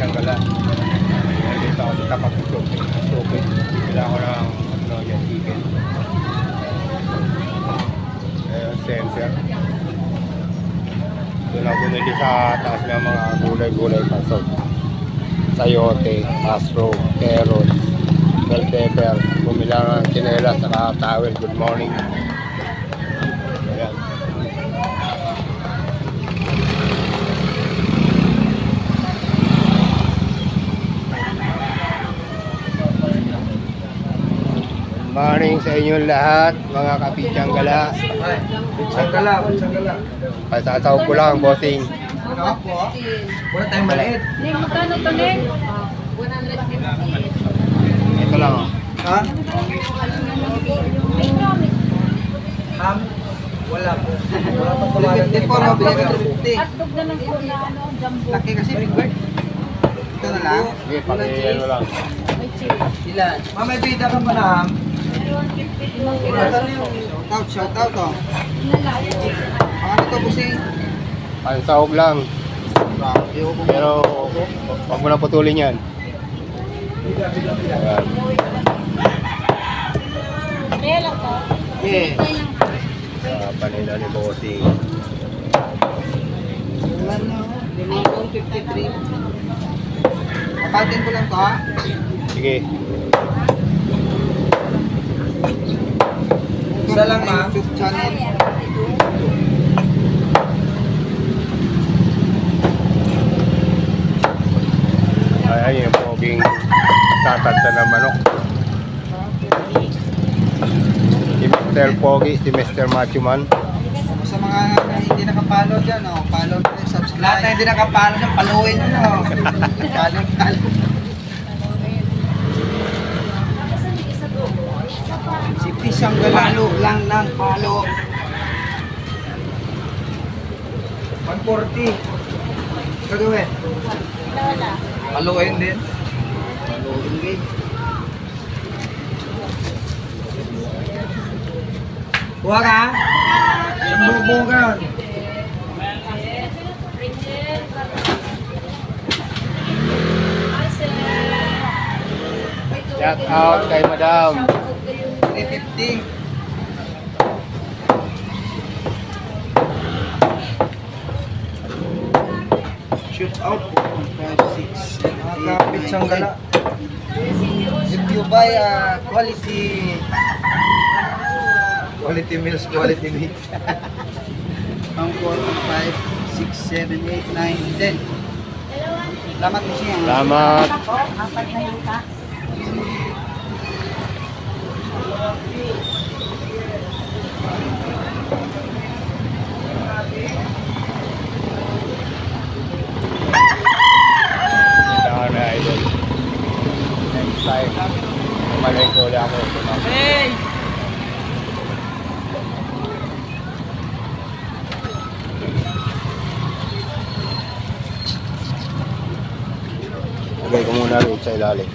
Kapitanggala. Dito ako sa tapat ng Suki. Kailangan ko ng Magnolia chicken. Center. Doon ako bumili sa taas ng mga gulay-gulay pasok. Sayote, mushroom, carrots, bell pepper. Bumili ako ng tsinelas at towel. Good morning. Ayan. Morning sa inyong lahat, mga Kapitanggala. Pitanggala. Pasataw ko lang, bossing. Ano po? Wala tayong maliit. Neng, magkano to, Neng? 150. Ito lang, oh. Ha? Ay, promise. Ham? Wala po. Wala pa tumalan. Hindi po, mabili ka 50. Hotdog na lang po na ano, jumbo. Laki kasi, big bird. Ito na lang. Sige, paki-ano lang. May cheese. Ilan? May bida ka pa na ham? 150. Shoutout oh. Ano to, busing? Pansahog lang. Pero, huwag mo na putulin yan. Ayan. Kaya lang to. Eh. Panila ni bossing. Ilan na? 153. Kapatin ko lang to ha? Sige. Isa lang ma. YouTube channel. Ay, yung poging tatanda ng manok. Si Mr. Pogi, si Mr. Macho Man. Sa mga hindi nakapalo dyan, oh, follow na yung subscribe. Lahat na hindi nakapalo dyan, paluin nyo, no? Follow. Si Pisang Galalo lang ng palo. 140. Gagawin. Wala. Paluin din. Paluin din. Kuha ka? Isang bubo ka. Shout out kay Madam. 350. Shoot out. 5, 6, 7, 8, Pitsang Gala. If you buy quality meals, quality meat. 4, 5, 6, 7, 8, 9, 10. Salamat mo siya. Salamat. Apat na yung ka. Kailangan na idol. Next time. Malay ko ulit ako. Hey! Lagay ko muna rin sa ilalim.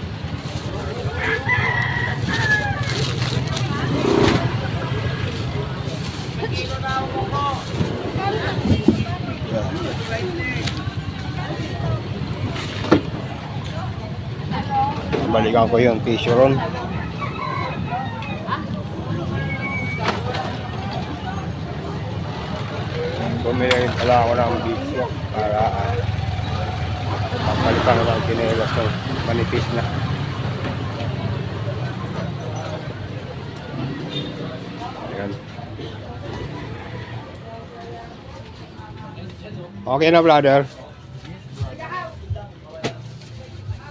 Balikan ko yung tissue ron. Bumili pala ako ng beach walk para papalitan ko ng kinelas ng manipis na. Ayan. Okay na, brother.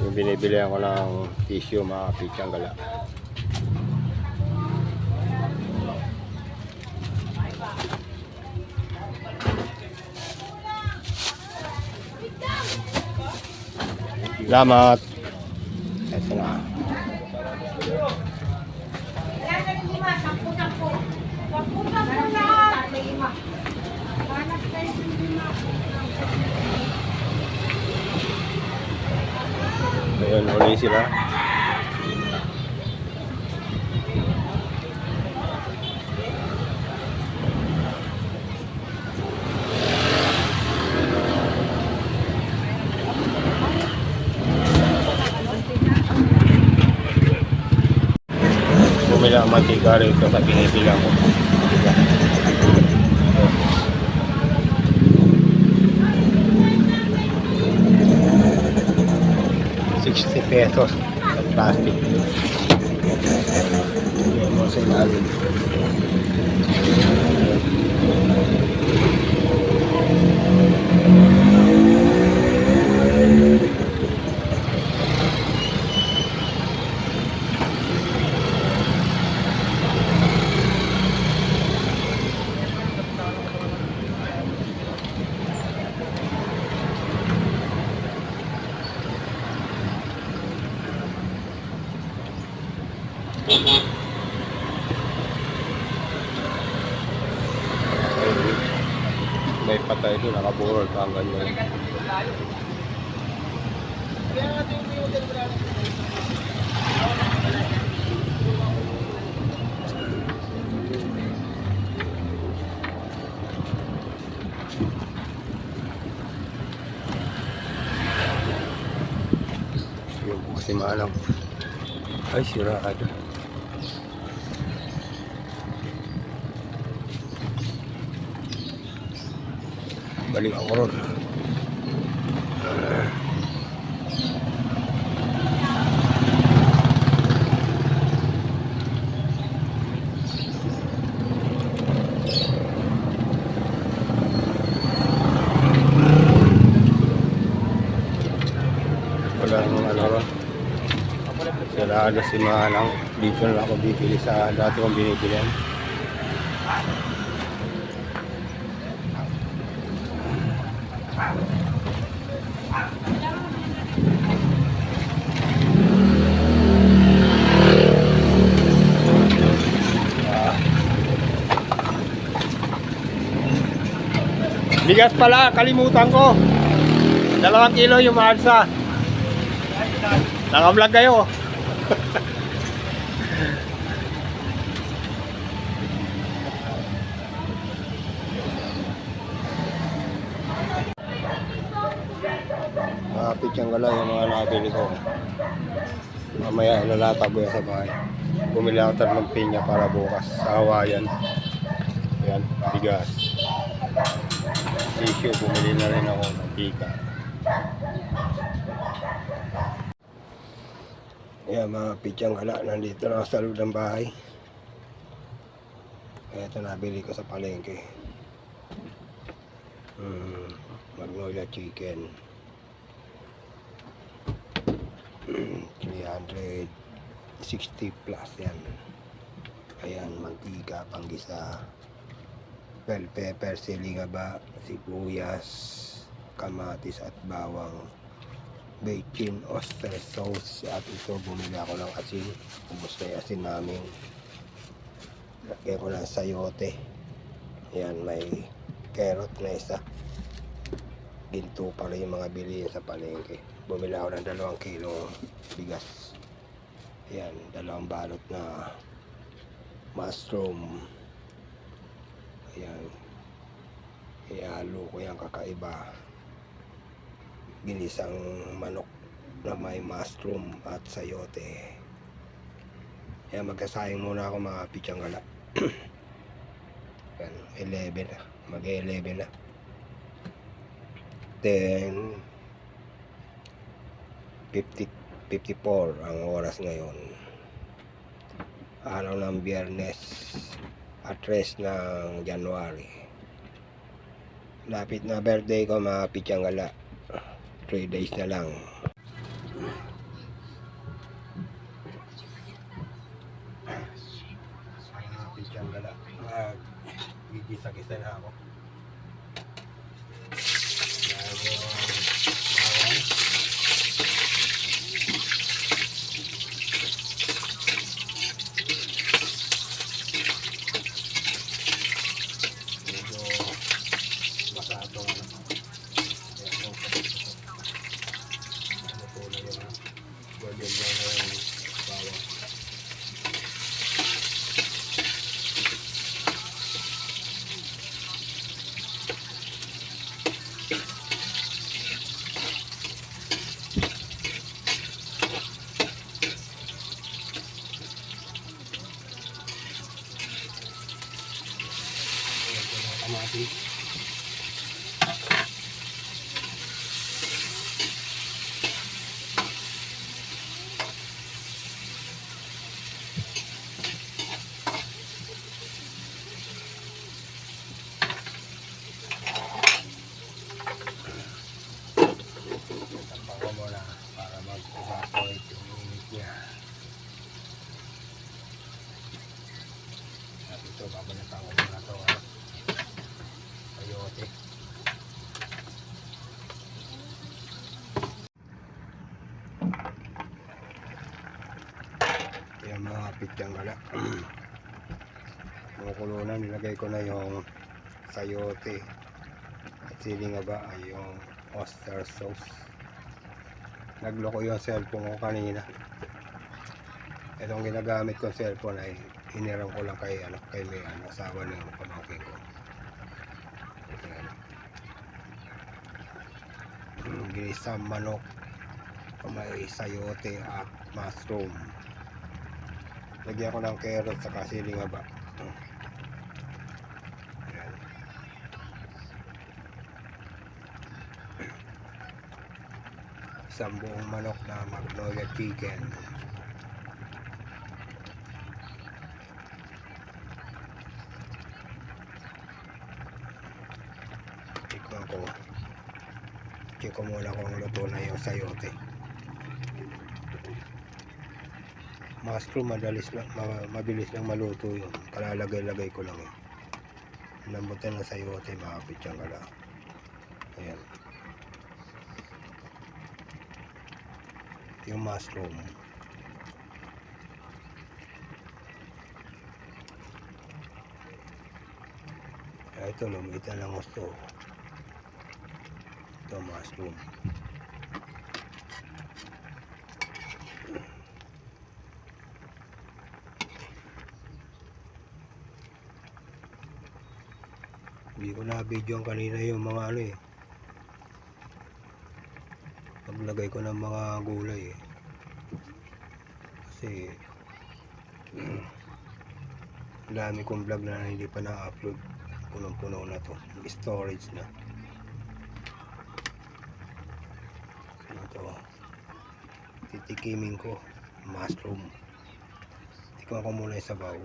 Yung binibili ako ng tissue, mga Pitanggala. Salamat. Ito na. Ayun, uli sila. ang mantika rito sa binibilang ko. 60 pesos sa plastic. Yan mo sa ilalim. May patay doon, nakaburol pa ang ganyan. Yung kasi malang. Ay, sira ka doon. Balik ako ron. Wala nang ano ron. Sarado si Manang. Dito na ako bibili sa dati kong binibilihan. Bigas pala, kalimutan ko. 2 kilo yung alsa. Naka-vlog kayo. Kapit yung gala yung mga nabili ko. Mamaya ilalata ko yan sa bahay. Bumili ako 3 pinya para bukas sa Hawaiian. Ayan, bigas. Tissue, bumili na rin ako ng tika. Ayan mga pityang hala, nandito na ako sa loob ng bahay. Ito nabili ko sa palengke. Magnolia chicken. 360 plus yan. Ayan, mantika, panggisa, bell pepper, silingaba, sibuyas, kamatis at bawang, bacon, oyster sauce. At ito, bumili ako ng asin. Ubus na yung asin namin. Lagyan ko ng sayote. Ayan, may carrot na isa. Ginto pala yung mga bilihin sa palengke. Bumili ako ng 2 kilo bigas. Ayan, 2 balot na mushroom. Ayan, ihalo ko yan kakaiba. Ginisang manok na may mushroom at sayote. Ayan, magkasayang muna ako mga pityang gala. Ayan, 11 na. Mag-11 na. Then 54 ang oras ngayon. Araw ng Biyernes at 3 ng January. Lapit na birthday ko mga pityang gala. 3 days na lang. Mga pityang gala. Gigisa-gisa na ako. kamatis. Tapak ko muna para mag-evaporate yung init niya. At ito, babalikan ko muna ito. Sayote. Yung mga pityang gala. Kumukulo na, nilagay ko na yung sayote. At sili nga ba ay yung oyster sauce. Nagloko yung cellphone ko kanina. Itong ginagamit kong cellphone ay hiniram ko lang kay may asawa ng pamangkin ko. Ayan. Ginisang manok, may sayote at mushroom. Lagyan ko ng carrot sa siling haba. Ayan. Isang buong manok na Magnolia chicken. Tikman ko. Check ko muna kung luto na yung sayote. Mushroom mabilis lang maluto yun. Kalalagay-lagay ko lang yun. Lambutan na sayote, makapit siyang gala. Ayan. Yung mushroom. Ito, lumitan lang gusto. Ito, mushroom. Hindi ko na video kanina yung mga paglagay ko ng mga gulay kasi dami kong vlog na hindi pa na-upload. Punong-puno na to, storage na. Ito, titikimin ko mushroom. Tikman ko muna yung sabaw.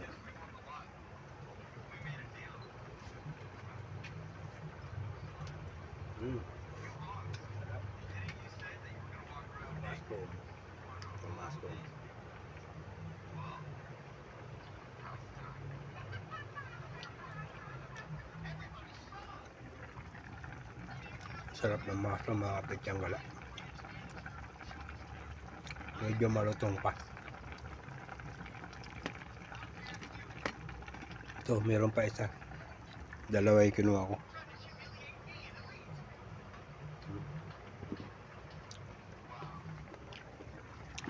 Mushroom. Mushroom. Sarap ng mushroom, mga pityang gala. Medyo malutong pa. Ito, meron pa isa. Dalawa yung kinuha ko.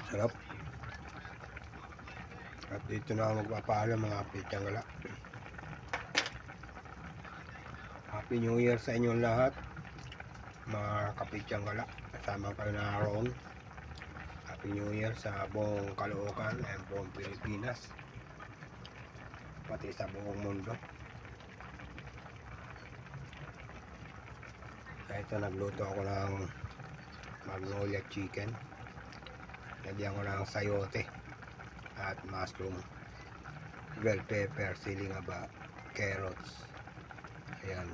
Sarap. At dito na ako magpapaalam, mga pityang gala. Happy New Year sa inyong lahat, mga kapityang gala. Kasama kayo na Aaron. Happy New Year sa buong Caloocan and buong Pilipinas, pati sa buong mundo. Ito, nagluto ako ng Magnolia chicken. Lagyan ko ng sayote at mushroom, bell pepper, siling haba, carrots. Ayan.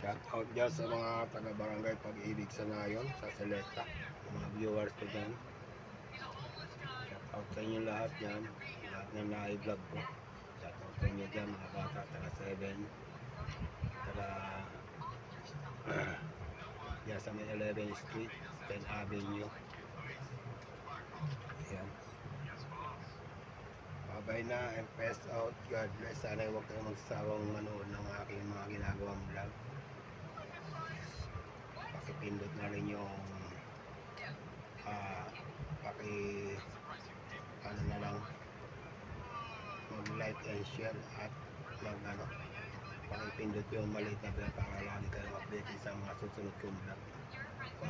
Shout out dyan sa mga taga-barangay Pag-ibig sa Nayon, sa Selecta, mga viewers ko dyan. Shout out sa inyo lahat dyan, lahat na na-vlog ko. Shout out sa inyo dyan, mga bata, taga 7, taga dyan sa may 11th Street, 10th Avenue. Ayan. Bye na and peace out. God bless. Sana huwag kayong magsasawang manood ng aking mga ginagawang vlog. Pakipindot na rin yung ano na lang, mag like and share at pakipindot yung maliit na bell para lagi kayong update sa mga susunod kong vlog.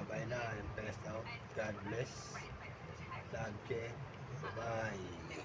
Bye na and peace out. God bless. Bye.